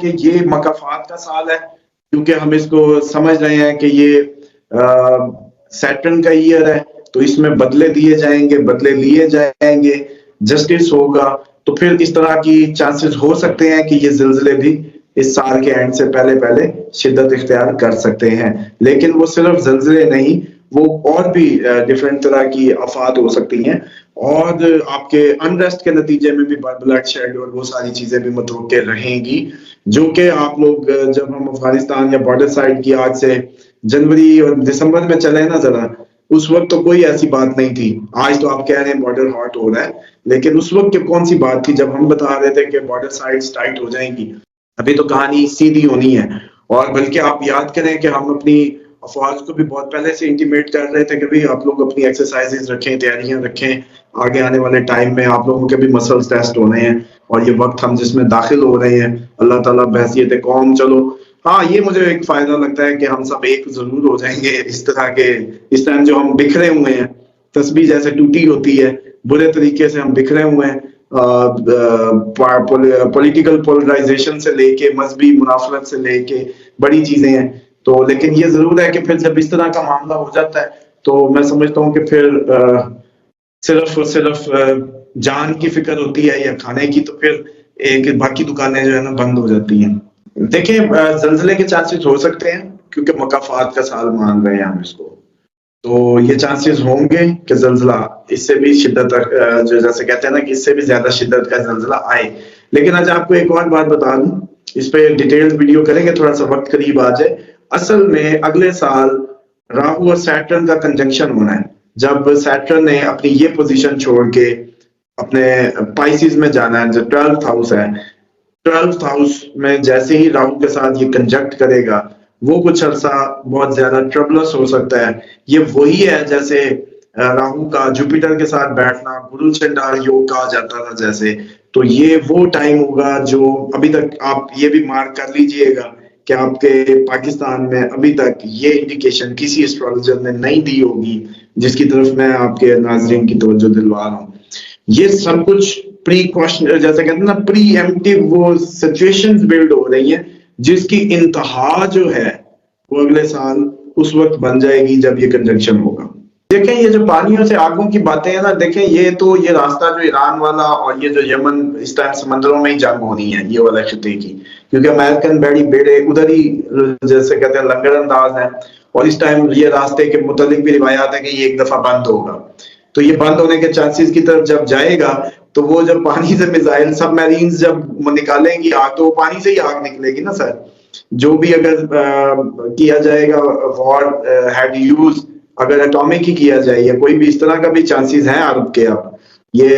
کہ یہ مکافات کا سال ہے، کیونکہ ہم اس کو سمجھ رہے ہیں کہ یہ سیٹرن کا ایئر ہے، تو اس میں بدلے دیے جائیں گے، بدلے لیے جائیں گے، جسٹس ہوگا، تو پھر اس طرح کی چانسز ہو سکتے ہیں کہ یہ زلزلے بھی اس سال کے اینڈ سے پہلے شدت اختیار کر سکتے ہیں۔ لیکن وہ صرف زلزلے نہیں، وہ اور بھی ڈفرینٹ طرح کی آفات ہو سکتی ہیں، اور آپ کے انریسٹ کے نتیجے میں بھی بلڈ شیڈ اور وہ ساری چیزیں بھی متوقع رہیں گی، جو کہ آپ لوگ جب ہم افغانستان یا بارڈر سائڈ کی آج سے جنوری اور دسمبر میں چلے نا ذرا، اس وقت تو کوئی ایسی بات نہیں تھی۔ آج تو آپ کہہ رہے ہیں بارڈر ہاٹ ہو رہا ہے، لیکن اس وقت کون سی بات تھی جب ہم بتا رہے تھے کہ بارڈر سائڈز ٹائٹ ہو جائیں گی؟ ابھی تو کہانی سیدھی ہونی ہے، اور بلکہ آپ یاد کریں کہ ہم اپنی افواج کو بھی بہت پہلے سے انٹیمیٹ کر رہے تھے کہ بھی آپ لوگ اپنی ایکسرسائزز رکھیں، تیاریاں رکھیں، آگے آنے والے ٹائم میں آپ لوگوں کے بھی مسلز ٹیسٹ ہونے ہیں، اور یہ وقت ہم جس میں داخل ہو رہے ہیں، اللہ تعالیٰ بحیثیت قوم، چلو ہاں یہ مجھے ایک فائدہ لگتا ہے کہ ہم سب ایک ضرور ہو جائیں گے اس طرح کے، اس ٹائم جو ہم بکھرے ہوئے ہیں، تسبیح جیسے ٹوٹی ہوتی ہے، برے طریقے سے ہم بکھرے ہوئے ہیں، پولیٹیکل پولرائزیشن سے لے کے مذہبی منافرت سے لے کے بڑی چیزیں ہیں، تو لیکن یہ ضرور ہے کہ پھر جب اس طرح کا معاملہ ہو جاتا ہے تو میں سمجھتا ہوں کہ پھر صرف اور صرف جان کی فکر ہوتی ہے یا کھانے کی، تو پھر ایک باقی دکانیں جو ہے نا بند ہو جاتی ہیں۔ دیکھیں زلزلے کے چانسز ہو سکتے ہیں کیونکہ مکافات کا سال مان رہے ہیں ہم اس کو، تو یہ چانسز ہوں گے کہ زلزلہ اس سے بھی شدت، جو جیسے کہتے ہیں نا کہ اس سے بھی زیادہ شدت کا زلزلہ آئے۔ لیکن آج آپ کو ایک اور بات بتا دوں، اس پہ ڈیٹیل ویڈیو کریں گے تھوڑا سا وقت قریب آ جائے۔ اصل میں اگلے سال راہو اور سیٹرن کا کنجنکشن ہونا ہے، جب سیٹرن نے اپنی یہ پوزیشن چھوڑ کے اپنے پائسز میں جانا ہے، جو 12th ہاؤس ہے، 12th ہاؤس میں جیسے ہی راہو کے ساتھ یہ کنجکٹ کرے گا، وہ کچھ عرصہ بہت زیادہ ٹربلس ہو سکتا ہے۔ یہ وہی ہے جیسے راہو کا جوپیٹر کے ساتھ بیٹھنا گرو چنڈال یوگ کہا جاتا تھا جیسے، تو یہ وہ ٹائم ہوگا جو ابھی تک آپ یہ بھی مارک کر لیجئے گا کہ آپ کے پاکستان میں ابھی تک یہ انڈیکیشن کسی اسٹرالوجر نے نہیں دی ہوگی، جس کی طرف میں آپ کے ناظرین کی توجہ دلوا رہا ہوں۔ یہ سب کچھ پری کوشن، جیسے کہتے ہیں نا پری ایمپٹیو، وہ سچویشنز بلڈ ہو رہی ہیں جس کی انتہا جو ہے وہ اگلے سال اس وقت بن جائے گی جب یہ کنجنکشن ہوگا۔ دیکھیں یہ جو پانیوں سے آگوں کی باتیں ہیں نا، دیکھیں یہ تو یہ راستہ جو ایران والا اور یہ جو یمن، اس ٹائم سمندروں میں ہی جنگ ہونی ہے یہ والا خطے کی، کیونکہ امریکن بیڑے ادھر ہی جیسے کہتے ہیں لنگر انداز ہیں، اور اس ٹائم یہ راستے کے متعلق بھی روایات ہے کہ یہ ایک دفعہ بند ہوگا، تو یہ بند ہونے کے چانسز کی طرف جب جائے گا تو وہ جب پانی سے میزائل سب میرینز جب نکالیں گی آگ، تو وہ پانی سے ہی آگ نکلے گی نا سر۔ جو بھی اگر کیا جائے گا وار ہیڈ یوز، اگر اٹامک ہی کیا جائے یا کوئی بھی اس طرح کا بھی چانسز ہیں عرب کے، اب یہ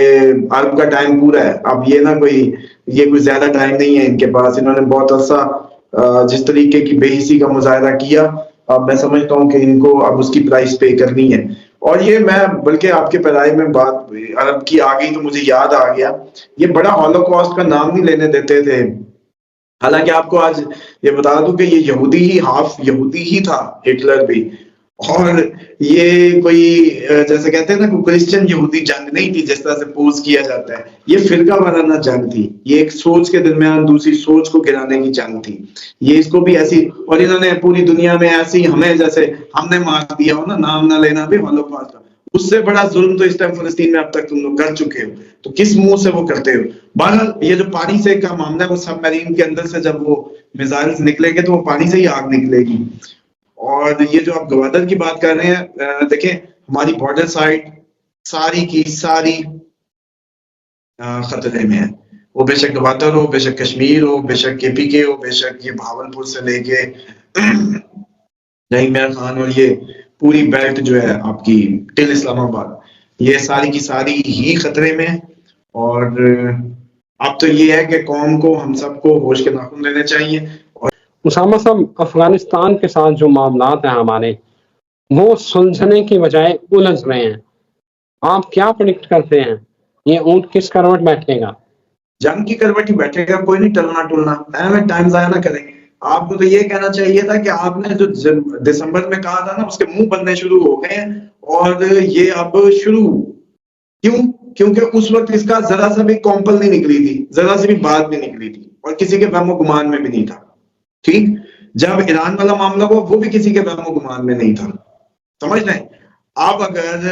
عرب کا ٹائم پورا ہے، اب یہ نہ کوئی زیادہ ٹائم نہیں ہے ان کے پاس، انہوں نے بہت عرصہ جس طریقے کی بے حسی کا مظاہرہ کیا، اب میں سمجھتا ہوں کہ ان کو اب اس کی پرائس پے کرنی ہے۔ اور یہ میں بلکہ آپ کے پیرائی میں بات عرب کی آ گئی تو مجھے یاد آ گیا، یہ بڑا ہولوکاسٹ کا نام نہیں لینے دیتے تھے، حالانکہ آپ کو آج یہ بتا دوں کہ یہ یہودی ہی، ہاف یہودی ہی تھا ہٹلر بھی، اور یہ کوئی جیسے کہتے ہیں نا کوئی کرسچن یہودی جنگ نہیں تھی جس طرح سے پوز کیا جاتا ہے، یہ فرقہ وارانہ جنگ تھی، یہ ایک سوچ کے درمیان دوسری سوچ کو گرانے کی جنگ تھی، یہ اس کو بھی ایسی، اور انہوں نے پوری دنیا میں ایسی ہمیں جیسے ہم نے مار دیا ہو نا، نام نہ لینا بھی ہولوکاسٹ کا، اس سے بڑا ظلم تو اس ٹائم فلسطین میں اب تک تم لوگ کر چکے ہو، تو کس منہ سے وہ کرتے ہو؟ بہرحال یہ جو پانی سے کا معاملہ ہے، وہ سب میرین کے اندر سے جب وہ میزائلز نکلیں گے تو وہ پانی سے ہی آگ نکلے گی۔ اور یہ جو آپ گوادر کی بات کر رہے ہیں، دیکھیں ہماری بارڈر سائٹ ساری کی ساری خطرے میں ہے، وہ بے شک گوادر ہو، بے شک کشمیر ہو، بے شک کے پی کے ہو، بے شک یہ بھاولپور سے لے کے جہنگیر خان اور یہ پوری بیلٹ جو ہے آپ کی ٹل اسلام آباد، یہ ساری کی ساری ہی خطرے میں، اور اب تو یہ ہے کہ قوم کو، ہم سب کو ہوش کے ناخن لینے چاہیے۔ اسامہ صاحب، افغانستان کے ساتھ جو معاملات ہیں ہمارے، وہ سلجھنے کی بجائے الجھ رہے ہیں، آپ کیا پریڈکٹ کرتے ہیں یہ اونٹ کس کروٹ بیٹھے گا؟ جنگ کی کروٹ ہی بیٹھے گا، کوئی نہیں ٹلنا ٹلنا، ٹائم ضائع نہ کریں۔ آپ کو تو یہ کہنا چاہیے تھا کہ آپ نے جو دسمبر میں کہا تھا نا، اس کے منہ بننے شروع ہو گئے ہیں، اور یہ اب شروع کیوں؟ کیونکہ اس وقت اس کا ذرا سا بھی کمپل نہیں نکلی تھی، ذرا سی بھی بات نہیں نکلی تھی، اور کسی کے وہم و گمان میں بھی نہیں تھا. ٹھیک, جب ایران والا معاملہ ہوا وہ بھی کسی کے وہم و گمان میں نہیں تھا. سمجھ رہے ہیں؟ اب اگر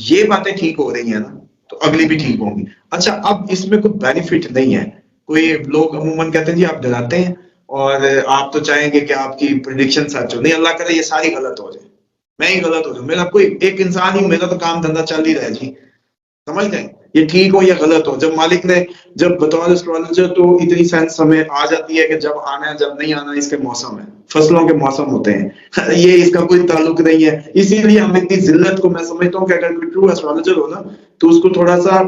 یہ باتیں ٹھیک ہو رہی ہیں نا تو اگلی بھی ٹھیک ہوں گی. اچھا, اب اس میں کوئی بینیفٹ نہیں ہے. کوئی لوگ عموماً کہتے ہیں جی آپ ڈراتے ہیں اور آپ تو چاہیں گے کہ آپ کی پریڈکشن سچ ہو. نہیں, اللہ کرے یہ ساری غلط ہو جائے, میں ہی غلط ہو جاؤں, میرا کوئی ایک انسان ہی, میرا تو کام دھندا چل ہی رہا ہے جی. سمجھ گئے؟ یہ ٹھیک ہو یا غلط ہو, جب مالک نے جب بطور اسٹرالوجر تو اتنی سینس ہمیں آ جاتی ہے کہ جب آنا ہے جب نہیں آنا اس کے موسم ہے, فصلوں کے موسم ہوتے ہیں, یہ اس کا کوئی تعلق نہیں ہے. اسی لیے ہم اتنی ذلت کو, میں سمجھتا ہوں کہ اگر کوئی ٹرو اسٹرالوجر ہو نا تو اس کو تھوڑا سا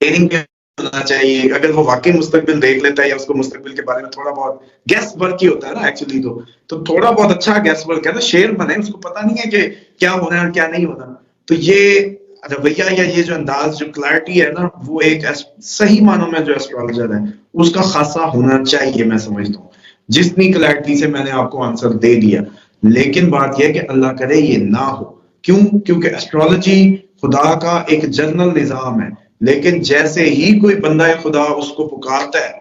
ٹریننگ ہونا چاہیے. اگر وہ واقعی مستقبل دیکھ لیتا ہے یا اس کو مستقبل کے بارے میں تھوڑا بہت گیس ورک ہی ہوتا ہے نا ایکچولی, تو تھوڑا بہت اچھا گیس ورک ہے نا. شیر بنے, اس کو پتا نہیں ہے کہ کیا ہونا ہے اور کیا نہیں ہونا. تو یہ رویہ یا یہ جو انداز, جو کلیئرٹی ہے نا, وہ ایک صحیح معنوں میں جو ایسٹرالوجر ہے اس کا خاصا ہونا چاہیے. میں سمجھتا ہوں جتنی کلیئرٹی سے میں نے آپ کو آنسر دے دیا, لیکن بات یہ ہے کہ اللہ کرے یہ نہ ہو. کیوں؟ کیونکہ ایسٹرالوجی خدا کا ایک جنرل نظام ہے, لیکن جیسے ہی کوئی بندہ خدا اس کو پکارتا ہے,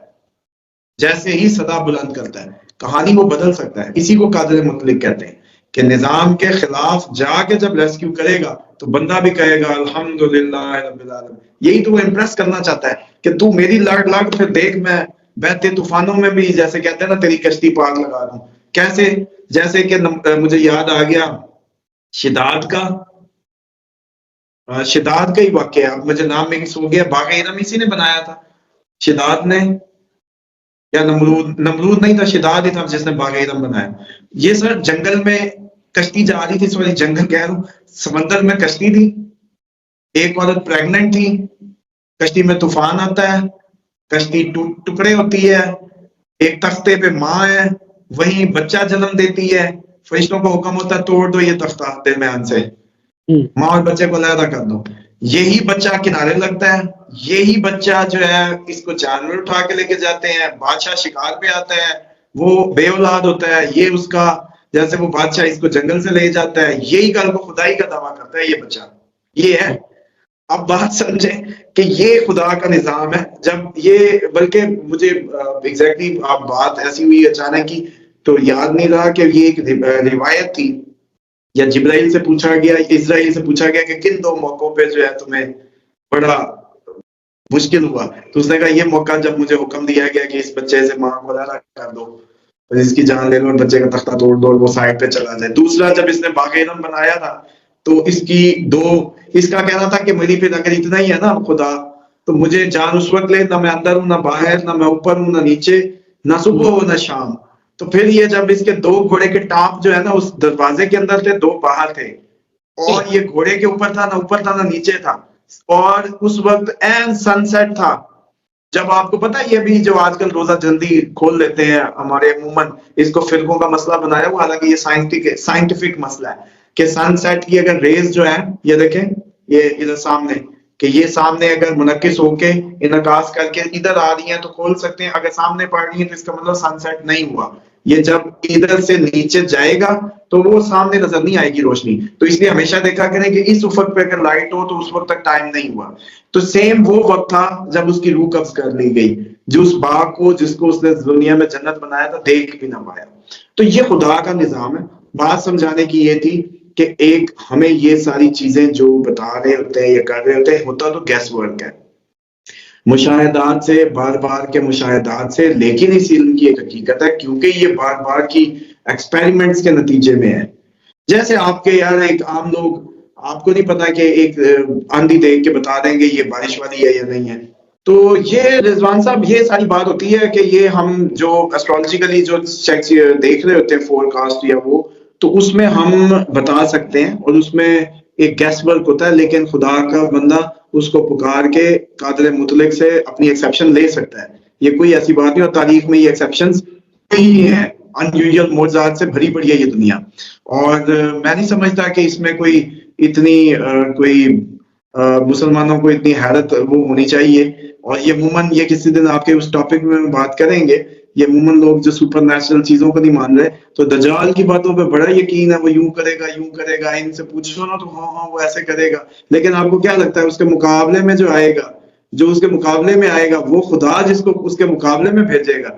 جیسے ہی صدا بلند کرتا ہے, کہانی وہ بدل سکتا ہے. اسی کو قادر مطلق کہتے ہیں کہ نظام کے خلاف جا کے جب ریسکیو کرے گا تو بندہ بھی کہے گا الحمدللہ رب العالمین. یہی تو وہ امپریس کرنا چاہتا ہے کہ تو میری لڑ لڑ, پھر دیکھ میں بہتے طوفانوں میں بھی جیسے کہتے ہیں نا تیری کشتی پاک لگا دوں. کیسے؟ جیسے کہ مجھے یاد آ گیا شداد کا ہی واقعہ, اب مجھے نام میں ہو گیا. باغ ارم اسی نے بنایا تھا, شداد نے, یا نمرود نہیں تھا, شداد ہی تھا جس نے باغ ارم بنایا. یہ سر جنگل میں کشتی جا رہی تھی, سوری جنگل کہہ رہا ہوں, سمندر میں کشتی تھی, ایک عورت پریگننٹ تھی, کشتی میں طوفان آتا ہے, کشتی ٹکڑے ہوتی ہے, ایک تختے پہ ماں ہے, وہیں بچہ جنم دیتی ہے, فرشتوں کو حکم ہوتا ہے توڑ دو یہ تختہ درمیان سے, ماں اور بچے کو علیحدہ کر دو. یہی بچہ کنارے لگتا ہے, یہی بچہ جو ہے اس کو جانور اٹھا کے لے کے جاتے ہیں, بادشاہ شکار پہ آتا ہے, وہ بے اولاد ہوتا ہے, یہ اس کا جیسے وہ بادشاہ اس کو جنگل سے لے جاتا ہے, یہی کل کو خدائی کا دعویٰ کرتا ہے یہ بچہ, یہ ہے. اب بات سمجھیں کہ یہ خدا کا نظام ہے. جب یہ, بلکہ مجھے ایگزیکٹلی آپ بات ایسی ہوئی اچانک کی تو یاد نہیں رہا کہ یہ ایک روایت تھی یا جبرائیل سے پوچھا گیا, اسرائیل سے پوچھا گیا کہ کن دو موقعوں پہ جو ہے تمہیں بڑا مشکل ہوا, تو اس نے کہا یہ موقع جب مجھے حکم دیا گیا کہ اس بچے سے ماں کو علیحدہ کر دو اور اس کی جان لے لو اور بچے کا تختہ توڑ دو اور وہ سائڈ پہ چلا جائے. دوسرا جب اس نے باغ ارم بنایا تھا تو اس کا کہنا تھا کہ میری پھر اگر اتنا ہی ہے نا خدا تو مجھے جان اس وقت لے, نہ میں اندر ہوں نہ باہر, نہ میں اوپر ہوں نہ نیچے, نہ صبح ہو نہ شام. تو پھر یہ جب اس کے دو گھوڑے کے ٹاپ جو ہے نا اس دروازے کے اندر تھے, دو باہر تھے, اور یہ گھوڑے کے اوپر تھا, نہ اوپر تھا نہ نیچے تھا, اور اس وقت این سن سیٹ تھا. جب آپ کو پتا یہ بھی جو آج کل روزہ جلدی کھول لیتے ہیں ہمارے عموماً اس کو فرقوں کا مسئلہ بنایا ہوا, حالانکہ یہ سائنٹیفک مسئلہ ہے کہ سن سیٹ کی اگر ریز جو ہے, یہ دیکھیں یہ ادھر سامنے, کہ یہ سامنے اگر منعکس ہو کے انعکاس کر کے ادھر آ رہی ہیں تو کھول سکتے ہیں, اگر سامنے پڑ رہی ہیں تو اس کا مطلب سن سیٹ نہیں ہوا. یہ جب ادھر سے نیچے جائے گا تو وہ سامنے نظر نہیں آئے گی روشنی, تو اس لیے ہمیشہ دیکھا کریں کہ اس افق پہ اگر لائٹ ہو تو اس وقت تک ٹائم نہیں ہوا. تو سیم وہ وقت تھا جب اس کی روح قبض کر لی گئی, جو اس باغ کو جس کو اس نے دنیا میں جنت بنایا تھا دیکھ بھی نہ پایا. تو یہ خدا کا نظام ہے. بات سمجھانے کی یہ تھی کہ ایک ہمیں یہ ساری چیزیں جو بتا رہے ہوتے ہیں یا کر رہے ہوتے ہیں, ہوتا تو گیس ورک ہے, مشاہدات سے, بار بار کے مشاہدات سے, لیکن اس علم کی ایک حقیقت ہے کیونکہ یہ بار بار کی ایکسپیریمنٹس کے نتیجے میں ہے. جیسے آپ کے یار ایک عام لوگ, آپ کو نہیں پتا کہ ایک آندھی دیکھ کے بتا دیں گے یہ بارش والی ہے یا نہیں ہے. تو یہ رضوان صاحب یہ ساری بات ہوتی ہے کہ یہ ہم جو ایسٹرولوجیکلی جو دیکھ رہے ہوتے ہیں فور کاسٹ یا وہ, تو اس میں ہم بتا سکتے ہیں اور اس میں ایک گیس ورک ہوتا ہے, لیکن خدا کا بندہ اس کو پکار کے قادر مطلق سے اپنی ایکسیپشن لے سکتا ہے. یہ کوئی ایسی بات نہیں, اور تاریخ میں یہ ایکسیپشنز ہی ہیں, انیوژل معجزات سے بھری پڑی ہے یہ دنیا. اور میں نہیں سمجھتا کہ اس میں کوئی اتنی کوئی مسلمانوں کو اتنی حیرت وہ ہونی چاہیے. اور یہ عموماً یہ کسی دن آپ کے اس ٹاپک میں بات کریں گے, یہ عموماً لوگ جو سپر نیچرل چیزوں کو نہیں مان رہے تو دجال کی باتوں پہ بڑا یقین ہے, وہ یوں کرے گا, ان سے پوچھو نا تو ہاں وہ ایسے کرے گا. لیکن آپ کو کیا لگتا ہے اس کے مقابلے میں جو آئے گا جو اس کے مقابلے میں آئے گا وہ خدا جس کو اس کے مقابلے میں بھیجے گا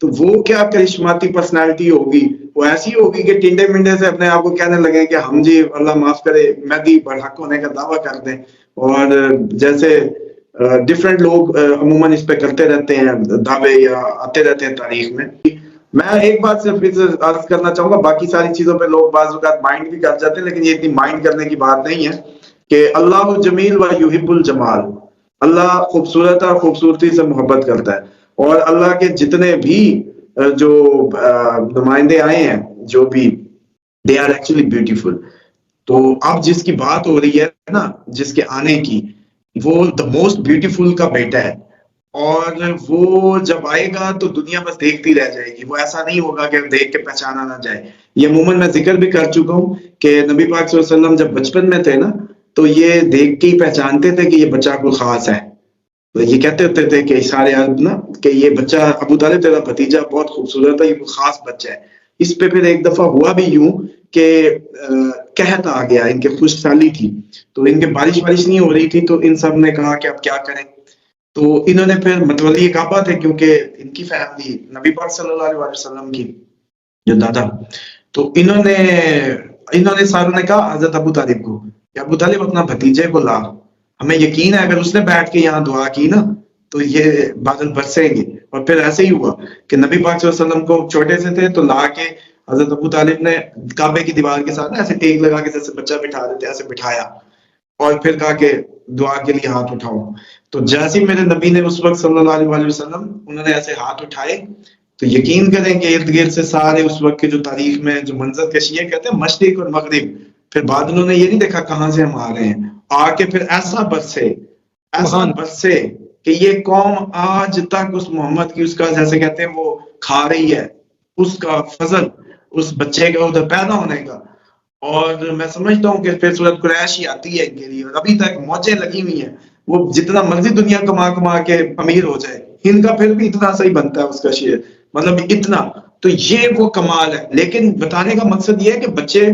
تو وہ کیا کرشماتی پرسنالٹی ہوگی. وہ ایسی ہوگی کہ ٹنڈے منڈے سے اپنے آپ کو کہنے لگے کہ ہم جی اللہ معاف کرے مہدی برحق ہونے کا دعویٰ کر دیں. اور جیسے ڈفرینٹ لوگ عموماً اس پہ کرتے رہتے ہیں دعوے یا آتے رہتے ہیں تاریخ میں. میں ایک بات صرف عرض کرنا چاہوں گا, باقی ساری چیزوں پہ لوگ بعض اوقات مائنڈ بھی کر جاتے ہیں, لیکن یہ اتنی مائنڈ کرنے کی بات نہیں ہے کہ اللہ جمیل و یحب الجمال, اللہ خوبصورت اور خوبصورتی سے محبت کرتا ہے. اور اللہ کے جتنے بھی جو نمائندے آئے ہیں جو بھی دے آر ایکچولی بیوٹیفل. تو اب جس کی بات ہو رہی ہے نا جس کے آنے کی, وہ دا موسٹ بیوٹیفل کا بیٹا ہے, اور وہ جب آئے گا تو دنیا بس دیکھتی رہ جائے گی. وہ ایسا نہیں ہوگا کہ دیکھ کے پہچانا نہ جائے. یہ عموماً میں ذکر بھی کر چکا ہوں کہ نبی پاک صلی اللہ علیہ وسلم جب بچپن میں تھے نا تو یہ دیکھ کے ہی پہچانتے تھے کہ یہ بچہ کوئی خاص ہے. تو یہ کہتے ہوتے تھے کہ سارے عرب نا کہ یہ بچہ ابو طالب تیرا بھتیجا بہت خوبصورت ہے, یہ کوئی خاص بچہ ہے. اس پہ پھر ایک دفعہ ہوا بھی یوں کہ قحط آ گیا, ان کے خشک سالی تھی تو ان کے بارش نہیں ہو رہی تھی, تو ان سب نے کہا کہ اب کیا کریں. تو انہوں نے پھر متولی کعبہ تھے کیونکہ ان کی فیملی نبی پاک صلی اللہ علیہ وسلم کی جو دادا, تو انہوں نے ساروں نے کہا حضرت ابو طالب کو کہ ابو طالب اپنا بھتیجے کو لا, ہمیں یقین ہے اگر اس نے بیٹھ کے یہاں دعا کی نا تو یہ بادل برسیں گے. اور پھر ایسے ہی ہوا کہ نبی پاک صلی اللہ علیہ وسلم کو چھوٹے سے تھے تو لا کے حضرت ابو طالب نے کعبے کی دیوار کے ساتھ ایسے ٹیک لگا کے جیسے بچہ بٹھا دیتے ایسے بٹھایا, اور پھر کہا کہ دعا کے لیے ہاتھ اٹھاؤ. تو جیسے میرے نبی نے اس وقت صلی اللہ علیہ وسلم انہوں نے ایسے ہاتھ اٹھائے تو یقین کریں کہ ارد گرد سے سارے اس وقت کے جو تاریخ میں جو منظر کشی ہے کہتے ہیں مشرق اور مغرب, پھر بادلوں نے یہ نہیں دیکھا کہاں سے ہم آ رہے ہیں, آ کے پھر ایسا برسے کہ یہ قوم آج تک اس محمد کی اس کا جیسے کہتے ہیں وہ کھا رہی ہے, اس کا فضل اس بچے کا ادھر پیدا ہونے کا. اور میں سمجھتا ہوں کہ پھر سورۃ قریش ہی آتی ہے ان کے لیے, اور ابھی تک موجیں لگی ہوئی ہیں. وہ جتنا مرضی دنیا کما کے امیر ہو جائے, ان کا پھر بھی اتنا صحیح بنتا ہے اس کا شعر, مطلب اتنا. تو یہ وہ کمال ہے. لیکن بتانے کا مقصد یہ ہے کہ بچے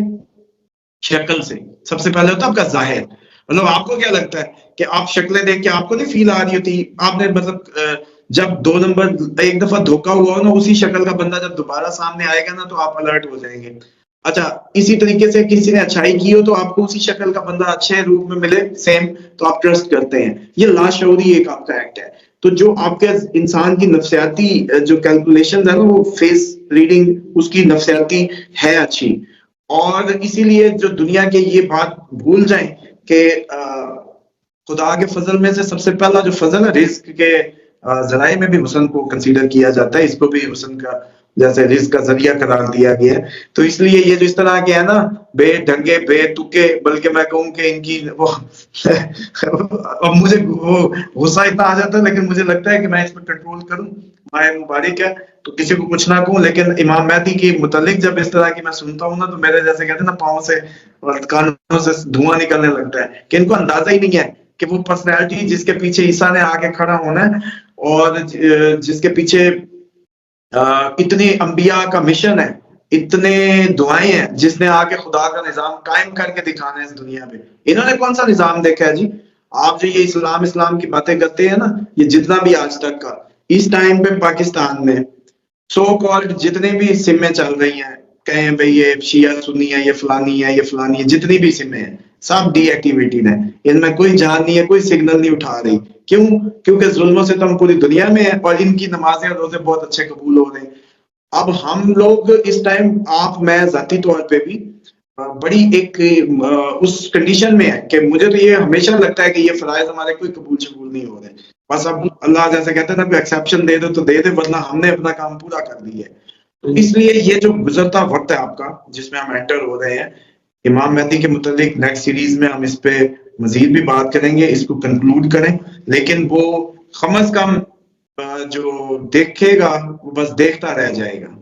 شکل سے سب سے پہلے ہوتا ہے آپ کا ظاہر. مطلب آپ کو کیا لگتا ہے کہ آپ شکلیں دیکھ کے آپ کو نہیں فیل آ رہی ہوتی, آپ نے مطلب جب 2 نمبر ایک دفعہ دھوکا ہوا ہو نا, اسی شکل کا بندہ جب دوبارہ سامنے آئے گا نا تو آپ الرٹ ہو جائیں گے. اچھا اسی طریقے سے کسی نے اچھائی کی ہو تو آپ کو اسی شکل کا بندہ اچھے روپ میں ملے سیم, تو آپ ٹرسٹ کرتے ہیں. یہ لاشعوری ایک آپ کا ایکٹ ہے. تو جو آپ کے انسان کی نفسیاتی جو کیلکولیشن ہے نا, وہ فیس ریڈنگ اس کی نفسیاتی ہے اچھی. اور اسی لیے جو دنیا کے یہ بات بھول جائیں کہ خدا کے فضل میں سے سب سے پہلا جو فضل ہے رزق کے ذرائع میں بھی حسن کو کنسیڈر کیا جاتا ہے, اس کو بھی حسن کا جیسے رزق کا ذریعہ قرار دیا گیا ہے. تو اس لیے یہ جو اس طرح کے ہے نا بے ڈھنگے بے تکے, بلکہ میں کہوں کہ ان کی وہ اب مجھے وہ غصہ اتنا آ جاتا ہے, لیکن مجھے لگتا ہے کہ میں اس پہ کنٹرول کروں. ماہ مبارک ہے تو کسی کو کچھ نہ کہوں, لیکن امام مہدی کی متعلق جب اس طرح کی میں سنتا ہوں نا تو میرے جیسے کہتے ہیں نا پاؤں سے اور کانوں سے دھواں نکلنے لگتا ہے کہ ان کو اندازہ ہی نہیں ہے کہ وہ پرسنالٹی جس کے پیچھے عیسیٰ نے آ کے کھڑا ہونا ہے, اور جس کے پیچھے اتنے انبیاء کا مشن ہے, اتنے دعائیں ہیں, جس نے آ کے خدا کا نظام قائم کر کے دکھانا ہے اس دنیا پہ. انہوں نے کون سا نظام دیکھا ہے جی؟ آپ جو یہ اسلام کی باتیں کرتے ہیں نا, یہ جتنا بھی آج تک کا اس ٹائم پہ پاکستان میں سو کالڈ جتنے بھی سمیں چل رہی ہیں, کہیں بھئی یہ شیعہ سنی ہے, یہ فلانی ہے, یہ فلانی ہے, جتنی بھی سمیں ہیں سب ڈی ایکٹیویٹیڈ ہیں. ان میں کوئی جان نہیں ہے, کوئی سگنل نہیں اٹھا رہی. کیوں؟ کیونکہ ظلم و ستم پوری دنیا میں ہے, اور ان کی نمازیں اور روزے بہت اچھے قبول ہو رہے ہیں. اب ہم لوگ اس ٹائم, آپ میں ذاتی طور پہ بھی بڑی ایک اس کنڈیشن میں ہے کہ مجھے تو یہ ہمیشہ لگتا ہے کہ یہ فرائض ہمارے کوئی قبول نہیں ہو رہے. بس اب اللہ جیسے کہتے ہیں نا کوئی ایکسیپشن دے دے تو دے دے, ورنہ ہم نے اپنا کام پورا کر لیا ہے. تو اس لیے یہ جو گزرتا وقت ہے آپ کا جس میں ہم انٹر ہو رہے ہیں, امام مہدی کے متعلق نیکسٹ سیریز میں ہم اس پہ مزید بھی بات کریں گے, اس کو کنکلوڈ کریں. لیکن وہ کم از کم جو دیکھے گا وہ بس دیکھتا رہ جائے گا.